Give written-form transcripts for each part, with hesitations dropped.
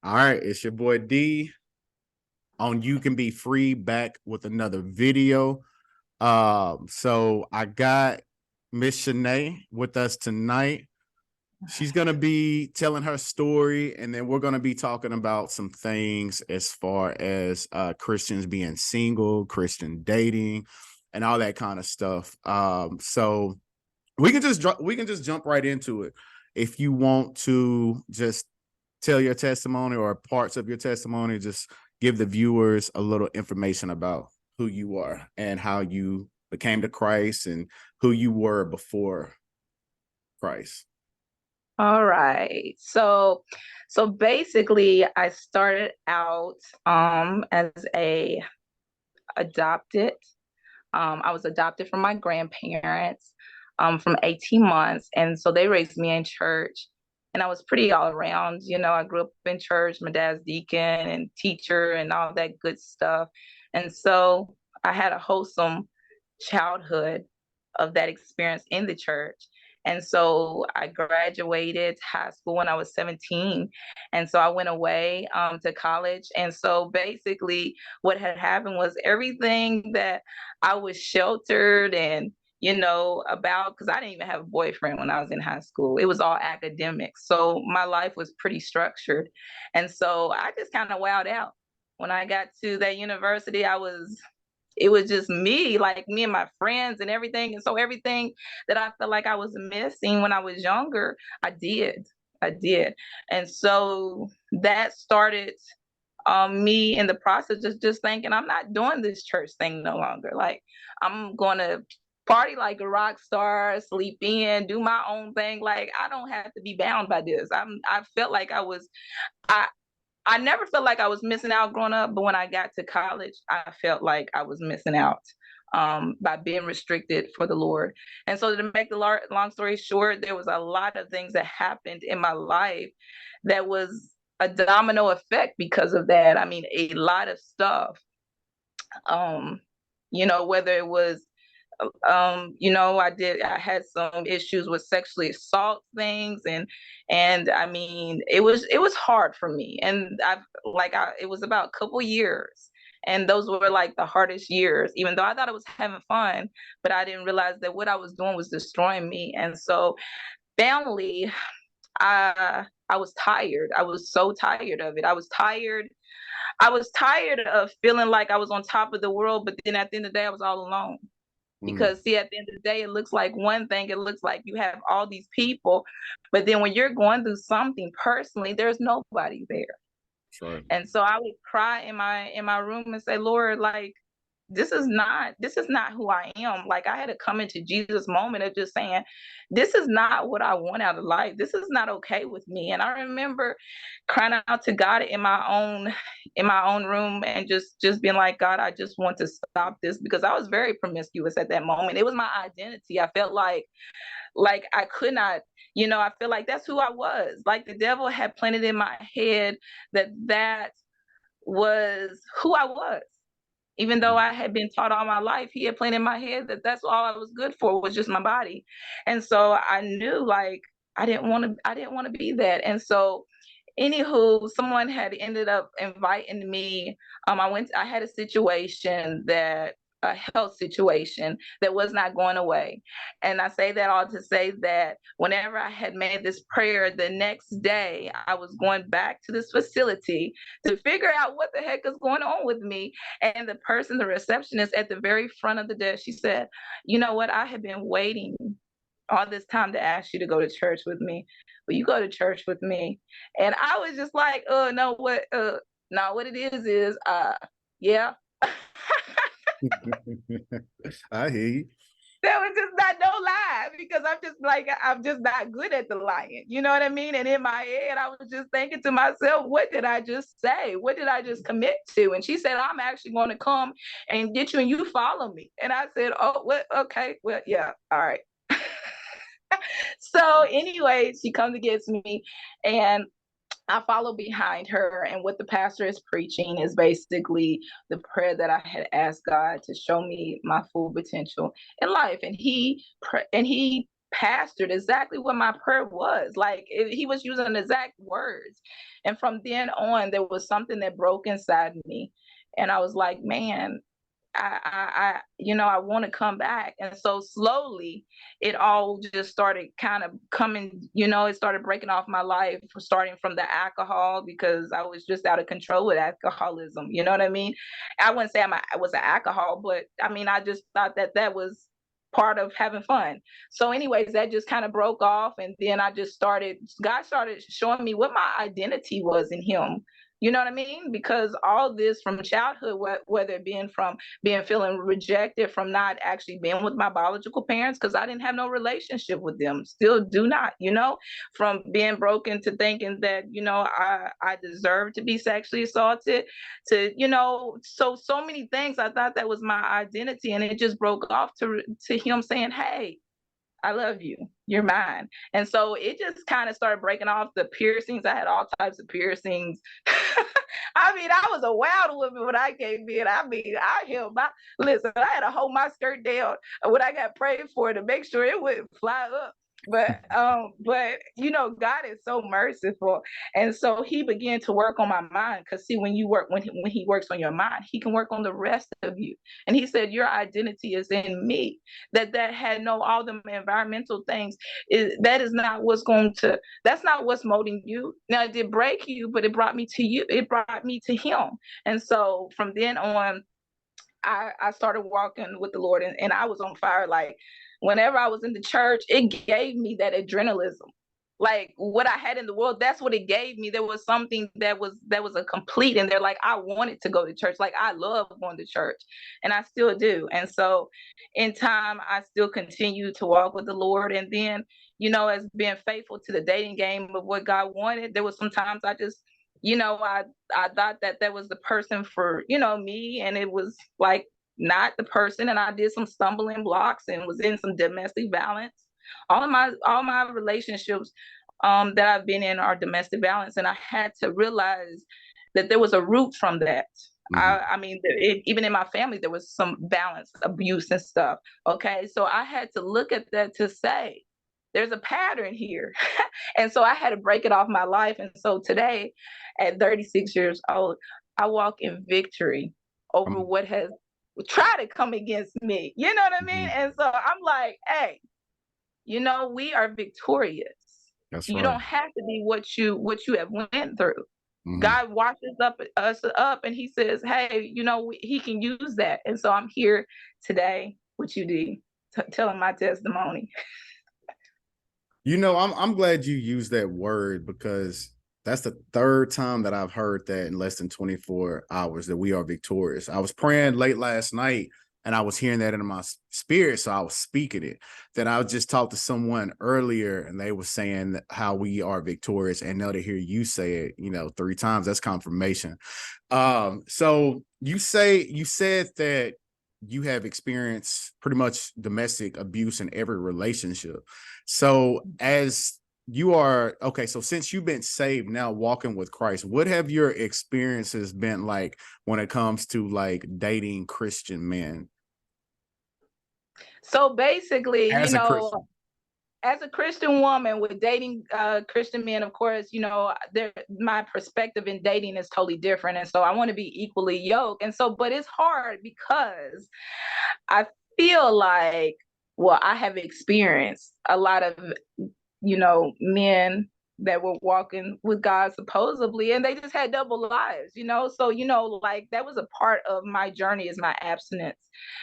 All right, it's your boy D on You Can Be Free, back with another video. So I got Miss Shanae with us tonight. She's gonna be telling her story, and then we're gonna be talking about some things as far as Christians being single, Christian dating, and all that kind of stuff. So we can just jump right into it. If you want to just tell your testimony or parts of your testimony, just give the viewers a little information about who you are and how you became to Christ and who you were before Christ. All right. So basically I started out as a adopted. I was adopted from my grandparents from 18 months. And so they raised me in church. And I was pretty all around. I grew up in church, my dad's deacon and teacher and all that good stuff. And so I had a wholesome childhood of that experience in the church. And so I graduated high school when I was 17. And so I went away to college. And so basically, what had happened was everything that I was sheltered and about, because I didn't even have a boyfriend when I was in high school. It was all academics. So my life was pretty structured. And so I just kind of wowed out. When I got to that university, it was just me, like me and my friends and everything. And so everything that I felt like I was missing when I was younger, I did. I did. And so that started me in the process of just thinking, I'm not doing this church thing no longer. Like, I'm going to party like a rock star, sleep in, do my own thing. Like, I don't have to be bound by this. I felt like I I never felt like I was missing out growing up, but when I got to college, I felt like I was missing out by being restricted for the Lord. And so, to make the long story short, there was a lot of things that happened in my life that was a domino effect because of that. I mean, a lot of stuff. Whether it was I had some issues with sexually assault things, and I mean it was hard for me, and it was about a couple years, and those were like the hardest years, even though I thought I was having fun, but I didn't realize that what I was doing was destroying me. And so, family, I was tired. I was so tired of it. I was tired of feeling like I was on top of the world, but then at the end of the day I was all alone. Mm, Because see, at the end of the day, it looks like one thing. It looks like you have all these people, but then when you're going through something personally, there's nobody there. sure. And so I would cry in my room and say, Lord, like, this is not who I am. Like, I had to come into Jesus moment of just saying, this is not what I want out of life. This is not okay with me. And I remember crying out to God in my own room and just being like, God, I just want to stop this, because I was very promiscuous at that moment. It was my identity. I felt like I could not, I feel like that's who I was. Like, the devil had planted in my head that was who I was. Even though I had been taught all my life, he had planted in my head that that's all I was good for, was just my body. And so I knew, like, I didn't want to be that. And so, anywho, someone had ended up inviting me. I had a health situation that was not going away. And I say that all to say that whenever I had made this prayer, the next day I was going back to this facility to figure out what the heck is going on with me. And the receptionist at the very front of the desk, she said, you know what? I have been waiting all this time to ask you to go to church with me. Will you go to church with me? And I was just like, no, what it is, yeah. I hear you. That was just not no lie, because I'm just not good at the lying. You know what I mean? And in my head, I was just thinking to myself, what did I just say? What did I just commit to? And she said, I'm actually going to come and get you, and you follow me. And I said, oh, what? Okay, well, yeah, all right. So anyway, she comes and gets me, and I follow behind her. And what the pastor is preaching is basically the prayer that I had asked God to show me my full potential in life. And he pastored exactly what my prayer was. Like he was using exact words. And from then on, there was something that broke inside me. And I was like, man, I want to come back. And so slowly it all just started kind of coming, it started breaking off my life, starting from the alcohol, because I was just out of control with alcoholism. You know what I mean? I wouldn't say I was an alcohol, but I mean, I just thought that was part of having fun. So anyways, that just kind of broke off. And then God started showing me what my identity was in him. You know what I mean? Because all this from childhood, whether it being from feeling rejected from not actually being with my biological parents, because I didn't have no relationship with them, still do not, from being broken to thinking that, I deserve to be sexually assaulted, to, so many things. I thought that was my identity, and it just broke off to him saying, hey, I love you. You're mine. And so it just kind of started breaking off. The piercings. I had all types of piercings. I mean, I was a wild woman when I came in. I mean, listen, I had to hold my skirt down when I got prayed for to make sure it wouldn't fly up. But God is so merciful. And so he began to work on my mind. Because see, when he works on your mind, he can work on the rest of you. And he said, your identity is in me. That had all the environmental things, that's not what's molding you. Now it did break you, but it brought me to you. It brought me to him. And so from then on, I started walking with the Lord, and I was on fire. Like whenever I was in the church, it gave me that adrenaline. Like what I had in the world, that's what it gave me. There was something that was a complete in there. Like I wanted to go to church. Like I love going to church, and I still do. And so in time, I still continue to walk with the Lord. And then, as being faithful to the dating game of what God wanted, there was sometimes I just, I thought that was the person for, me, and it was like not the person. And I did some stumbling blocks and was in some domestic violence. All my relationships that I've been in are domestic violence, and I had to realize that there was a root from that. Mm-hmm. I mean, even in my family, there was some balance, abuse, and stuff. Okay, so I had to look at that to say, there's a pattern here, and so I had to break it off my life. And so today, at 36 years old, I walk in victory over what has tried to come against me. You know what I mean? Mm-hmm. And so I'm like, hey, we are victorious. That's You right. don't have to be what you have went through. Mm-hmm. God washes us up, and he says, hey, he can use that. And so I'm here today with you, D, telling my testimony. I'm glad you used that word, because that's the third time that I've heard that in less than 24 hours, that we are victorious. I was praying late last night and I was hearing that in my spirit, so I was speaking it. Then I just talked to someone earlier and they were saying how we are victorious, and now to hear you say it, 3 times, that's confirmation. So you said that you have experienced pretty much domestic abuse in every relationship. So as you are, okay, so since you've been saved now, walking with Christ, what have your experiences been like when it comes to like dating Christian men So basically, as a Christian? as a Christian woman with dating Christian men, of course, my perspective in dating is totally different. And so I want to be equally yoked. And so, but it's hard because I feel like, well, I have experienced a lot of, men that were walking with God supposedly, and they just had double lives. So, like that was a part of my journey, is my abstinence.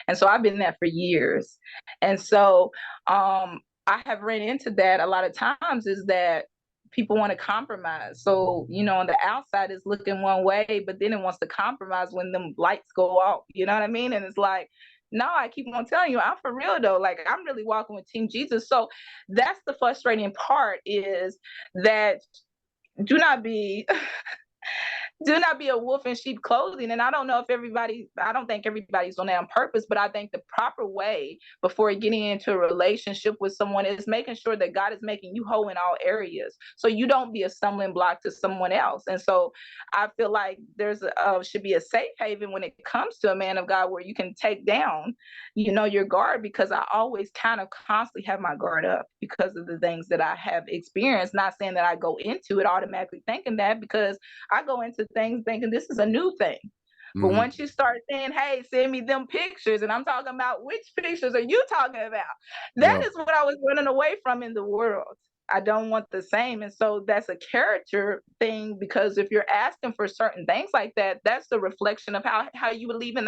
And so I've been there for years. And so I have ran into that a lot of times, is that people want to compromise. So, on the outside is looking one way, but then it wants to compromise when them lights go off. You know what I mean? And it's like, no, I keep on telling you, I'm for real though. Like I'm really walking with Team Jesus. So that's the frustrating part, is that do not be do not be a wolf in sheep clothing. And I don't know if I don't think everybody's on that on purpose, but I think the proper way before getting into a relationship with someone is making sure that God is making you whole in all areas. So you don't be a stumbling block to someone else. And so I feel like there's should be a safe haven when it comes to a man of God where you can take down, your guard, because I always kind of constantly have my guard up because of the things that I have experienced. Not saying that I go into it automatically thinking that, because I go into things thinking this is a new thing. But Mhm. once you start saying, hey, send me them pictures, and I'm talking about which pictures are you talking about? That Yeah. is what I was running away from in the world. I don't want the same. And so that's a character thing, because if you're asking for certain things like that, that's the reflection of how you would lead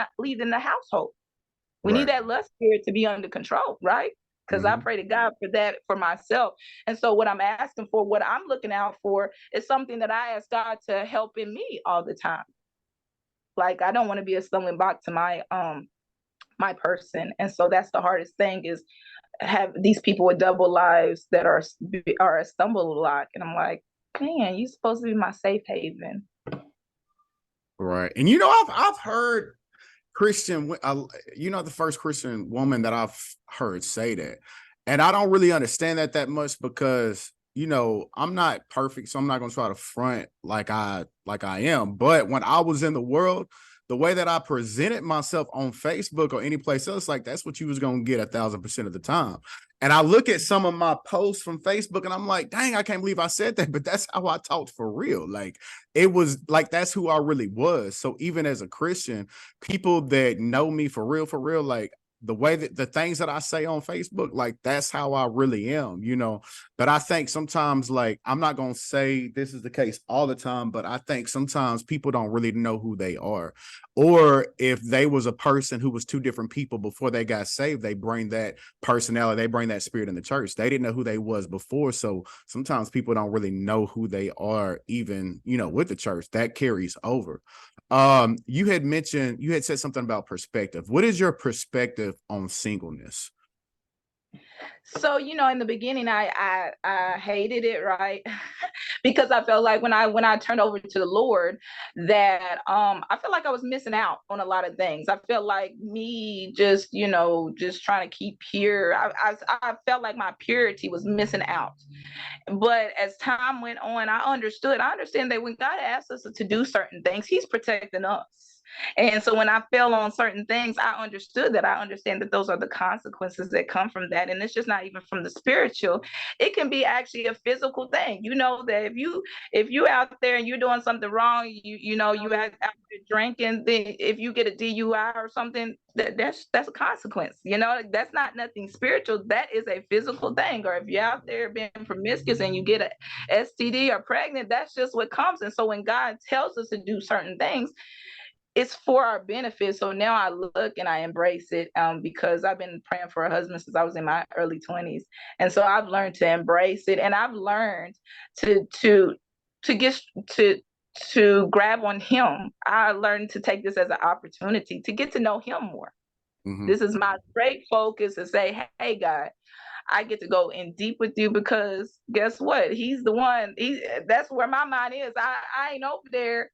in the household. We need Right. that lust spirit to be under control, right? Because I Mhm. pray to God for that for myself. And so what I'm asking for, what I'm looking out for, is something that I ask God to help in me all the time. Like, I don't want to be a stumbling block to my person. And so that's the hardest thing, is have these people with double lives that are a stumble block. And I'm like, man, you're supposed to be my safe haven. Right. And I've heard the first Christian woman that I've heard say that. And I don't really understand that much because, I'm not perfect, so I'm not going to try to front like I am. But when I was in the world, the way that I presented myself on Facebook or any place else, like that's what you was going to get 1,000% of the time. And I look at some of my posts from Facebook and I'm like, dang, I can't believe I said that. But that's how I talked for real. Like it was like that's who I really was. So even as a Christian, people that know me for real, like the way that the things that I say on Facebook, like that's how I really am. But I think sometimes, like, I'm not going to say this is the case all the time, but I think sometimes people don't really know who they are. Or if they was a person who was two different people before they got saved, they bring that personality, they bring that spirit in the church. They didn't know who they was before. So sometimes people don't really know who they are, even, with the church. That carries over. You had said something about perspective. What is your perspective on singleness? So, in the beginning, I hated it, right? Because I felt like when I turned over to the Lord, that I felt like I was missing out on a lot of things. I felt like me just trying to keep pure. I felt like my purity was missing out. But as time went on, I understand that when God asks us to do certain things, He's protecting us. And so when I fell on certain things, I understood that. I understand that those are the consequences that come from that. And it's just not even from the spiritual. It can be actually a physical thing. You know that if you out there and you're doing something wrong, you out there drinking, then if you get a DUI or something, that's a consequence. That's not nothing spiritual. That is a physical thing. Or if you're out there being promiscuous and you get a STD or pregnant, that's just what comes. And so when God tells us to do certain things, it's for our benefit. So now I look and I embrace it, because I've been praying for a husband since I was in my early 20s. And so I've learned to embrace it, and I've learned to to get to grab on him. I learned to take this as an opportunity to get to know him more. Mm-hmm. This is my great focus, to say, hey, God, I get to go in deep with you, because guess what? He's the one. That's where my mind is. I ain't over there,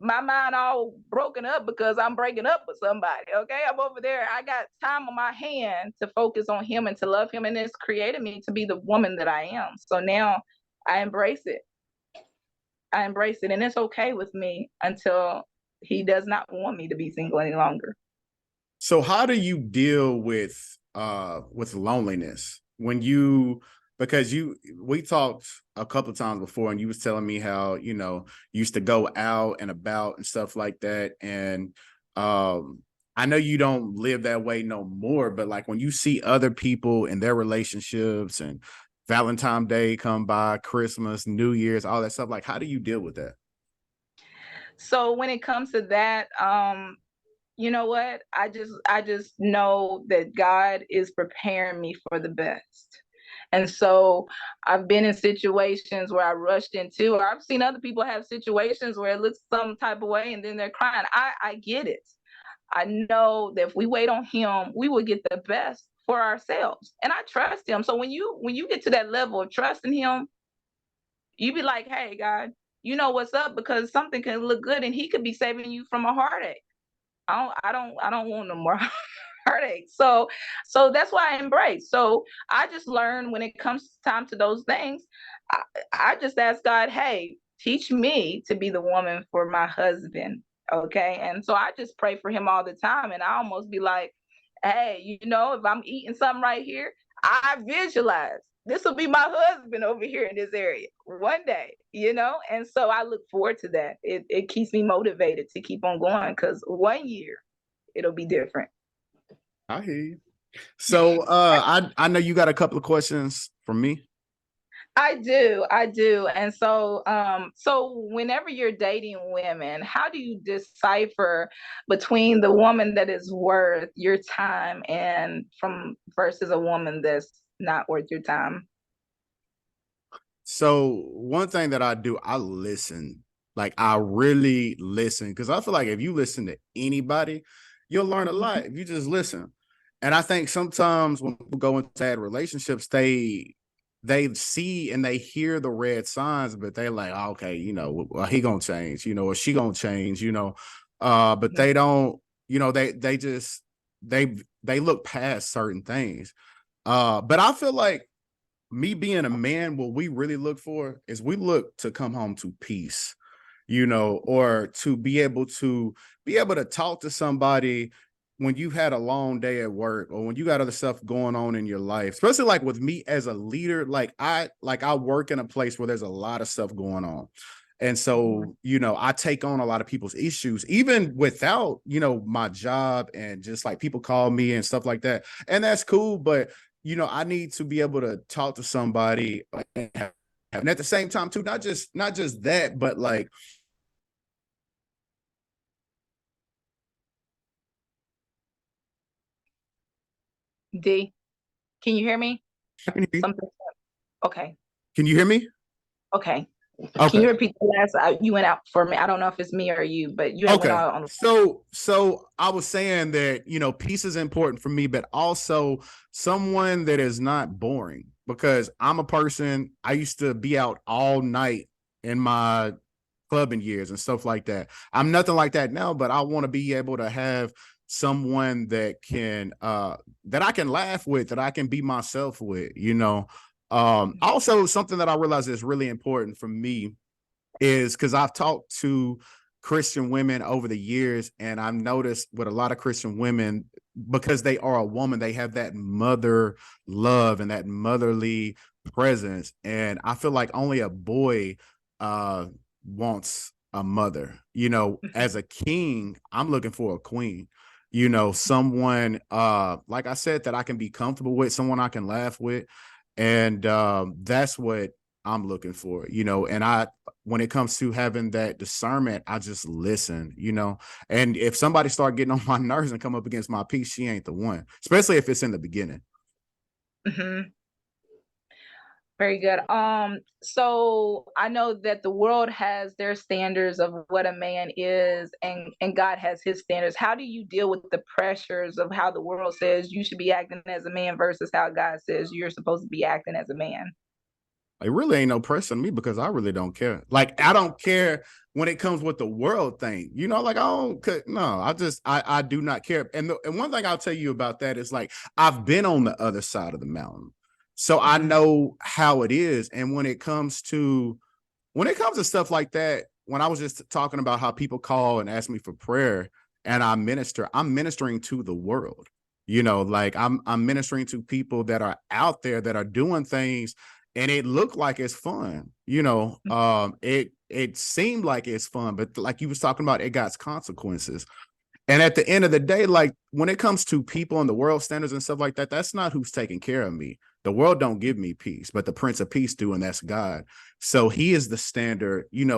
my mind all broken up because I'm breaking up with somebody. Okay. I'm over there. I got time on my hand to focus on him and to love him. And it's created me to be the woman that I am. So now I embrace it. I embrace it. And it's okay with me until he does not want me to be single any longer. So how do you deal with loneliness when you because we talked a couple of times before and you was telling me how you used to go out and about and stuff like that, and I know you don't live that way no more, but like when you see other people in their relationships and Valentine's Day come by, Christmas, New Year's, all that stuff, like how do you deal with that? So when it comes to that, you know what? I just know that God is preparing me for the best. And so I've been in situations where I rushed into, or I've seen other people have situations where it looks some type of way and then they're crying. I get it. I know that if we wait on him, we will get the best for ourselves. And I trust him. So when you get to that level of trusting him, you be like, hey, God. you know what's up, because something can look good and he could be saving you from a heartache. I don't want no more heartache. So that's why I embrace. So I just learned when it comes time to those things, I, I just ask God, hey, teach me to be the woman for my husband. Okay. And so I just pray for him all the time. And I almost be like, hey, if I'm eating something right here, I visualize this will be my husband over here in this area one day. And so I look forward to that. It keeps me motivated to keep on going, because one year it'll be different. I hear you. So I know you got a couple of questions for me. I do. And so whenever you're dating women, how do you decipher between the woman that is worth your time and from versus a woman that's not worth your time? So one thing that I do, I listen. Like I really listen because I feel like if you listen to anybody, you'll learn a lot if you just listen. And I think sometimes when people go into bad relationships, they see and they hear the red signs, but they like, oh, okay, well, he gonna change, or she gonna change, but they don't, they just they look past certain things. But I feel like me being a man, what we really look for is we look to come home to peace, or to be able to talk to somebody when you've had a long day at work or when you got other stuff going on in your life. Especially like with me as a leader, I work in a place where there's a lot of stuff going on. And so, I take on a lot of people's issues, even without, my job, and just like people call me and stuff like that. And that's cool. But I need to be able to talk to somebody, and at the same time too, not just that, but like D, can you hear me? can you, Something. Okay. can you hear me? Okay. Can Okay. you repeat the last? You went out for me. I don't know if it's me or you, but you had went Okay. out on. So I was saying that, peace is important for me, but also someone that is not boring, because I'm a person, I used to be out all night in my clubbing years and stuff like that. I'm nothing like that now, but I want to be able to have someone that I can laugh with, that I can be myself with. Also something that I realize is really important for me is because I've talked to Christian women over the years, and I've noticed with a lot of Christian women, because they are a woman, they have that mother love and that motherly presence. And I feel like only a boy uh wants a mother. As a king, I'm looking for a queen. Someone like I said, that I can be comfortable with, someone I can laugh with. And that's what I'm looking for. And when it comes to having that discernment, I just listen. And if somebody start getting on my nerves and come up against my peace, she ain't the one, especially if it's in the beginning. Mhm. Very good. So I know that the world has their standards of what a man is, and God has his standards. How do you deal with the pressures of how the world says you should be acting as a man versus how God says you're supposed to be acting as a man? It really ain't no pressure on me because I really don't care. Like, I don't care when it comes with the world thing. Like I don't. No, I do not care. And one thing I'll tell you about that is, like, I've been on the other side of the mountain, so I Mhm. know how it is. And when it comes to stuff like that, when I was just talking about how people call and ask me for prayer and I'm ministering to the world. Like I'm ministering to people that are out there that are doing things, and it looked like it's fun. It seemed like it's fun, but like you was talking about, it got consequences. And at the end of the day, like when it comes to people and the world standards and stuff like that, that's not who's taking care of me. The world don't give me peace, but the Prince of Peace do, and that's God. So he is the standard, he's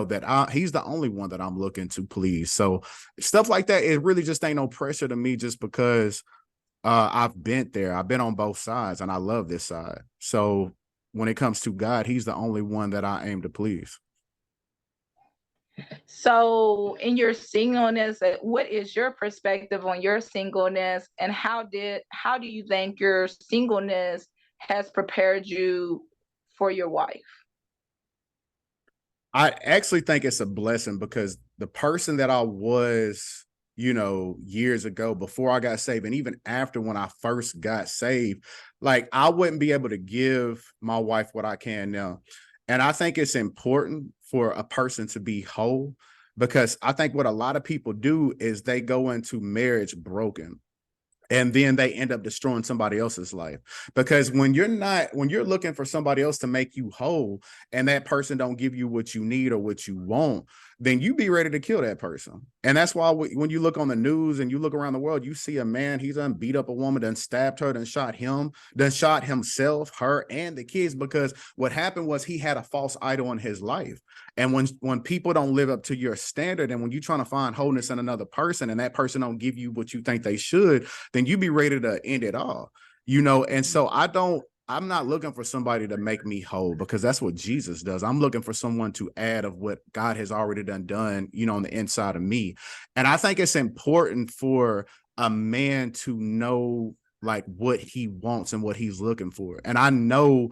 the only one that I'm looking to please. So stuff like that, it really just ain't no pressure to me, just because I've been there. I've been on both sides, and I love this side. So when it comes to God, he's the only one that I aim to please. So, in your singleness, what is your perspective on your singleness, and how do you think your singleness has prepared you for your wife? I actually think it's a blessing because the person that I was, years ago before I got saved, and even after when I first got saved, like I wouldn't be able to give my wife what I can now. And I think it's important for a person to be whole because I think what a lot of people do is they go into marriage broken and then they end up destroying somebody else's life because when you're looking for somebody else to make you whole and that person don't give you what you need or what you want, then you be ready to kill that person. And that's why when you look on the news and you look around the world, you see a man, he's done beat up a woman, done stabbed her, done shot him, done shot himself, her, and the kids, because what happened was he had a false idol in his life. And when people don't live up to your standard, and when you're trying to find wholeness in another person and that person don't give you what you think they should, then you be ready to end it all, And so I'm not looking for somebody to make me whole because that's what Jesus does. I'm looking for someone to add of what God has already done, on the inside of me. And I think it's important for a man to know like what he wants and what he's looking for. And I know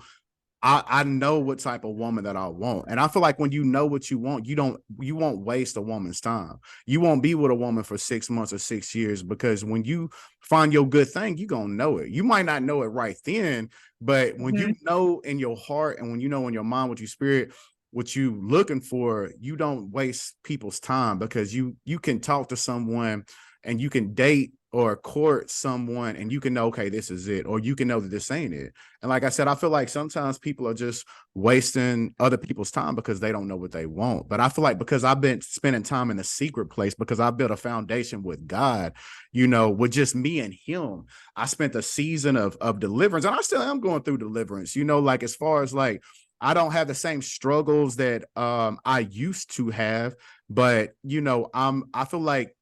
what type of woman that I want. And I feel like when you know what you want, you won't waste a woman's time. You won't be with a woman for 6 months or 6 years because when you find your good thing, you're gonna know it. You might not know it right then, but when you know in your heart and when you know in your mind what you spirit, what you looking for, you don't waste people's time because you can talk to someone and you can date or court someone and you can know, okay, this is it, or you can know that this ain't it. And like I said, I feel like sometimes people are just wasting other people's time because they don't know what they want. But I feel like because I've been spending time in a secret place, because I built a foundation with God, with just me and him, I spent a season of deliverance, and I still am going through deliverance, like as far as like, I don't have the same struggles that I used to have, but I feel like,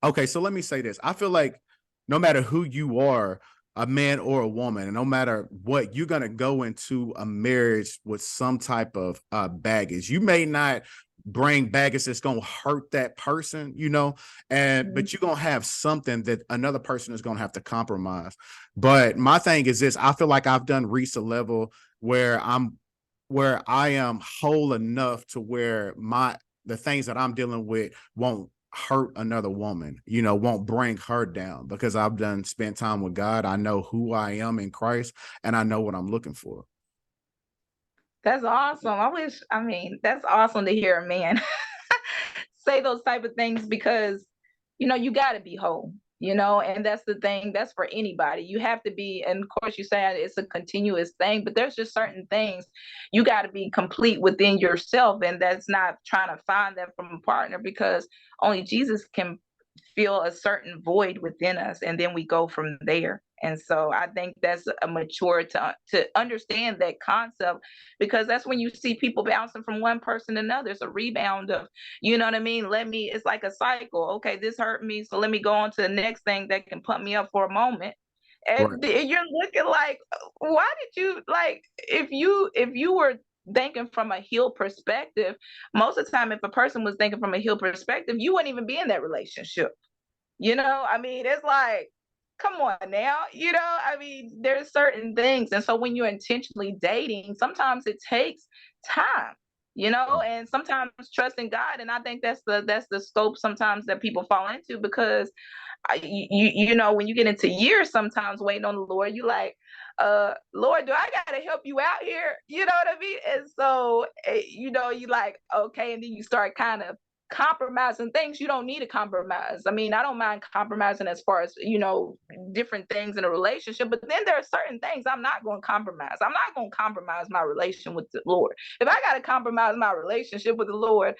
okay, so let me say this. I feel like no matter who you are, a man or a woman, and no matter what, you're going to go into a marriage with some type of baggage. You may not bring baggage that's going to hurt that person, and but you're going to have something that another person is going to have to compromise. But my thing is this, I feel like I've done reached a level where I am whole enough to where the things that I'm dealing with won't hurt another woman, won't bring her down because I've done spent time with God. I know who I am in Christ and I know what I'm looking for. That's awesome. I mean, that's awesome to hear a man say those type of things because, you got to be whole, and that's the thing. That's for anybody. You have to be, and of course, you say it's a continuous thing, but there's just certain things you got to be complete within yourself, and that's not trying to find that from a partner because only Jesus can feel a certain void within us, and then we go from there. And so I think that's a mature to understand that concept because that's when you see people bouncing from one person to another. It's a rebound of, you know what I mean? It's like a cycle. Okay, this hurt me, so let me go on to the next thing that can pump me up for a moment. Right. And you're looking like, why did you like if you were thinking from a healed perspective, most of the time, if a person was thinking from a healed perspective, you wouldn't even be in that relationship. I mean, it's like, come on now, I mean, there's certain things. And so when you're intentionally dating, sometimes it takes time, and sometimes trusting God. And I think that's the scope sometimes that people fall into because when you get into years, sometimes waiting on the Lord, you like, Lord, do I gotta help you out here? You know what I mean? And so, you like, okay, and then you start kind of compromising things you don't need to compromise. I mean, I don't mind compromising as far as, different things in a relationship, but then there are certain things I'm not going to compromise. I'm not going to compromise my relation with the Lord. If I got to compromise my relationship with the Lord,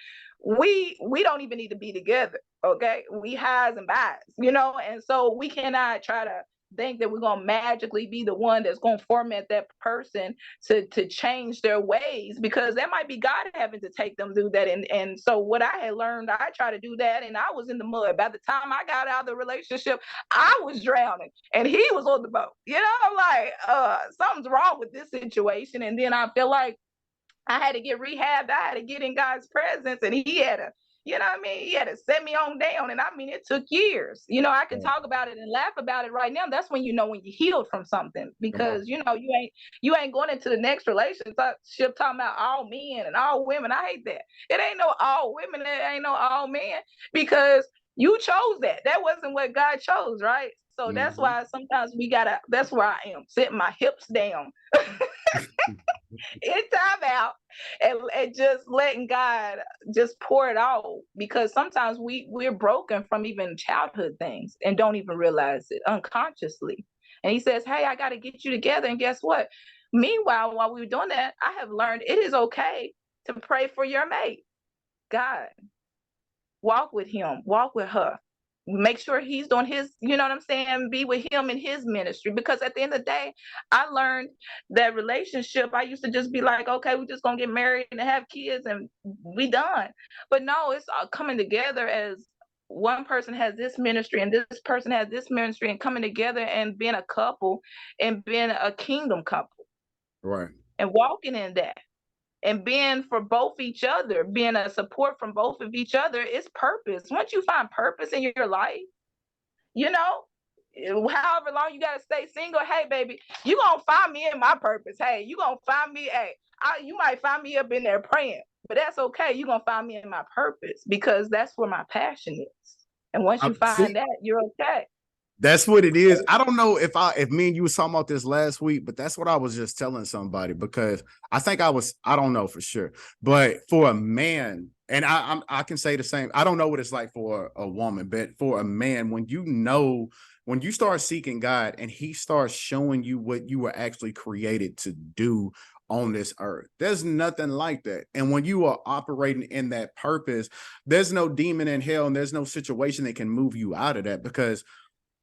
we don't even need to be together. Okay, we highs and buys, and so we cannot try to think that we're going to magically be the one that's going to format that person to change their ways because that might be God having to take them through that. And so what I had learned, I tried to do that and I was in the mud. By the time I got out of the relationship, I was drowning and he was on the boat. I'm like, something's wrong with this situation. And then I feel like I had to get rehabbed. I had to get in God's presence, and He had to You know what I mean? He had to set me on down. And I mean, it took years. You know, I can Right. talk about it and laugh about it right now. That's when you know when you healed from something, Come on. because you ain't going into the next relationship talking about all men and all women. I hate that. It ain't no all women, it ain't no all men, because you chose that. That wasn't what God chose, right? So that's Mhm. why sometimes that's where I am, setting my hips down in time out, and just letting God just pour it out, because sometimes we're broken from even childhood things and don't even realize it unconsciously. And he says, hey, I got to get you together. And guess what? Meanwhile, while we were doing that, I have learned it is okay to pray for your mate. God, walk with him, walk with her, make sure he's doing his, you know what I'm saying, be with him in his ministry. Because at the end of the day, I learned that relationship, I used to just be like, okay, we're just gonna get married and have kids and we done. But no, it's all coming together as one person has this ministry and this person has this ministry, and coming together and being a couple and being a kingdom couple Right. and walking in that and being for both each other, being a support from both of each other is purpose. Once you find purpose in your life, you know, however long you gotta stay single, hey baby, you gonna find me in my purpose. Hey, you gonna find me, hey, you might find me up in there praying, but that's okay. You gonna find me in my purpose, because that's where my passion is. And once I you see. find that, you're okay. That's what it is. I don't know if me and you was talking about this last week, but that's what I was just telling somebody, because I don't know for sure, but for a man, and I can say the same. I don't know what it's like for a woman, but for a man, when you start seeking God and he starts showing you what you were actually created to do on this earth, there's nothing like that. And when you are operating in that purpose, there's no demon in hell and there's no situation that can move you out of that. Because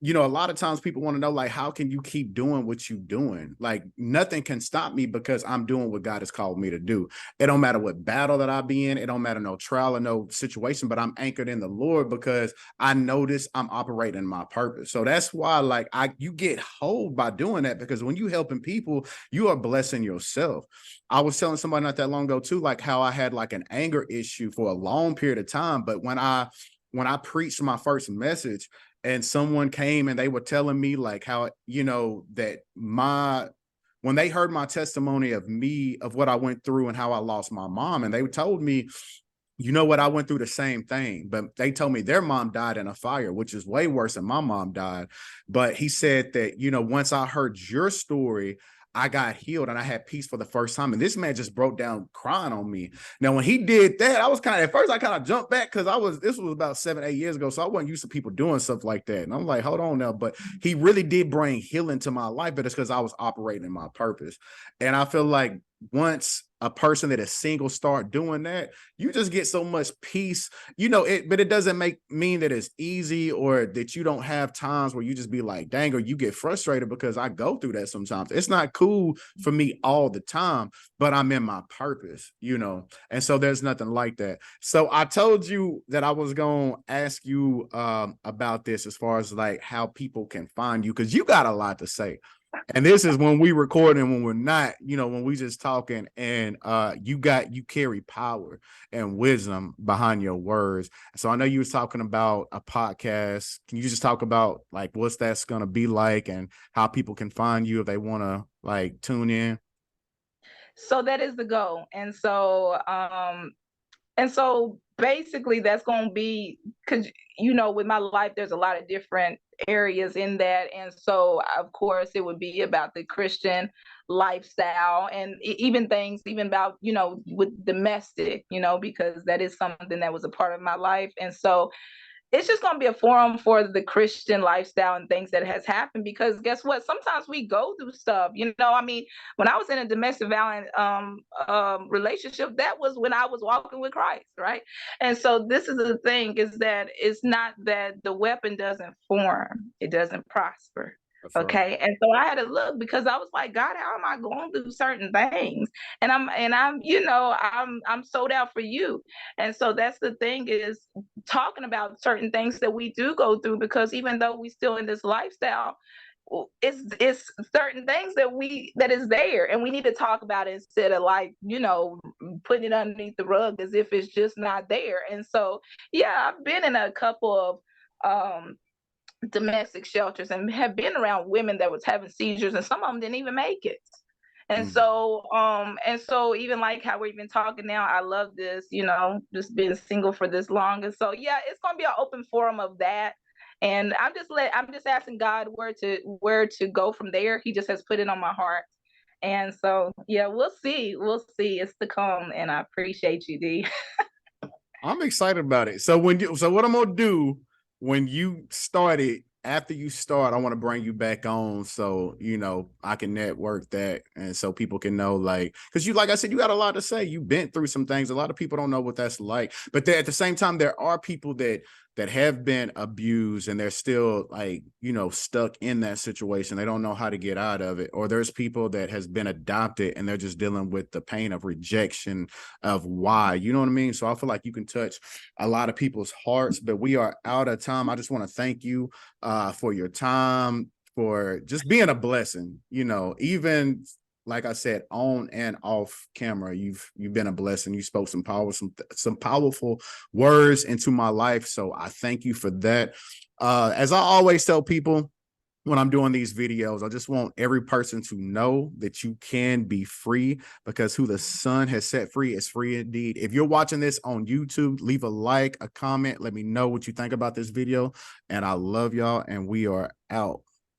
a lot of times people want to know, like, how can you keep doing what you're doing? Like, nothing can stop me because I'm doing what God has called me to do. It don't matter what battle that I be in. It don't matter no trial or no situation, but I'm anchored in the Lord because I notice I'm operating my purpose. So that's why, like, you get hold by doing that, because when you helping people, you are blessing yourself. I was telling somebody not that long ago too, like how I had like an anger issue for a long period of time. But when I preached my first message, and someone came and they were telling me like how, that when they heard my testimony of me, of what I went through and how I lost my mom, and they told me, you know what, I went through the same thing, but they told me their mom died in a fire, which is way worse than my mom died. But he said that, once I heard your story, I got healed and I had peace for the first time. And this man just broke down crying on me. Now, when he did that, I was at first I kind of jumped back, because this was about 7, 8 years ago. So I wasn't used to people doing stuff like that. And I'm like, hold on now. But he really did bring healing to my life, but it's because I was operating in my purpose. And I feel like once a person that is single start doing that, you just get so much peace, but it doesn't mean that it's easy or that you don't have times where you just be like, dang, or you get frustrated, because I go through that sometimes. It's not cool for me all the time, but I'm in my purpose, and so there's nothing like that. So I told you that I was going to ask you about this, as far as like how people can find you, because you got a lot to say. And this is when we record and when we're not, when we just talking, and you carry power and wisdom behind your words. So I know you was talking about a podcast. Can you just talk about like what's that's gonna be like and how people can find you if they want to like tune in? So that is the goal. And so basically that's going to be, because with my life there's a lot of different areas in that. And so of course it would be about the Christian lifestyle, and even things even about with domestic, because that is something that was a part of my life. And so it's just going to be a forum for the Christian lifestyle and things that has happened. Because guess what? Sometimes we go through stuff. I mean, when I was in a domestic violence relationship, that was when I was walking with Christ, right? And so this is the thing: is that it's not that the weapon doesn't form; it doesn't prosper. That's right. Okay. And so I had to look, because I was like, God, how am I going through certain things? And I'm sold out for you. And so that's the thing, is talking about certain things that we do go through, because even though we still in this lifestyle, it's certain things that is there, and we need to talk about it instead of, like, putting it underneath the rug as if it's just not there. And so, yeah, I've been in a couple of domestic shelters and have been around women that was having seizures, and some of them didn't even make it. Mm. And so even like how we're even talking now, I love this, just being single for this long. And so, yeah, it's going to be an open forum of that. And I'm just asking God where to go from there. He just has put it on my heart. And so, yeah, we'll see. It's to come. And I appreciate you, D. I'm excited about it. So what I'm gonna do when you start it, after you start, I want to bring you back on so I can network that, and so people can know, like, because like I said, you got a lot to say. You've been through some things. A lot of people don't know what that's like. But at the same time, there are people that have been abused and they're still, like, stuck in that situation. They don't know how to get out of it. Or there's people that has been adopted and they're just dealing with the pain of rejection, of why, you know what I mean? So I feel like you can touch a lot of people's hearts. But we are out of time. I just want to thank you for your time, for just being a blessing, even like I said, on and off camera. You've been a blessing. You spoke some powerful words into my life. So I thank you for that. As I always tell people when I'm doing these videos, I just want every person to know that you can be free, because who the Son has set free is free indeed. If you're watching this on YouTube, leave a like, a comment. Let me know what you think about this video. And I love y'all, and we are out.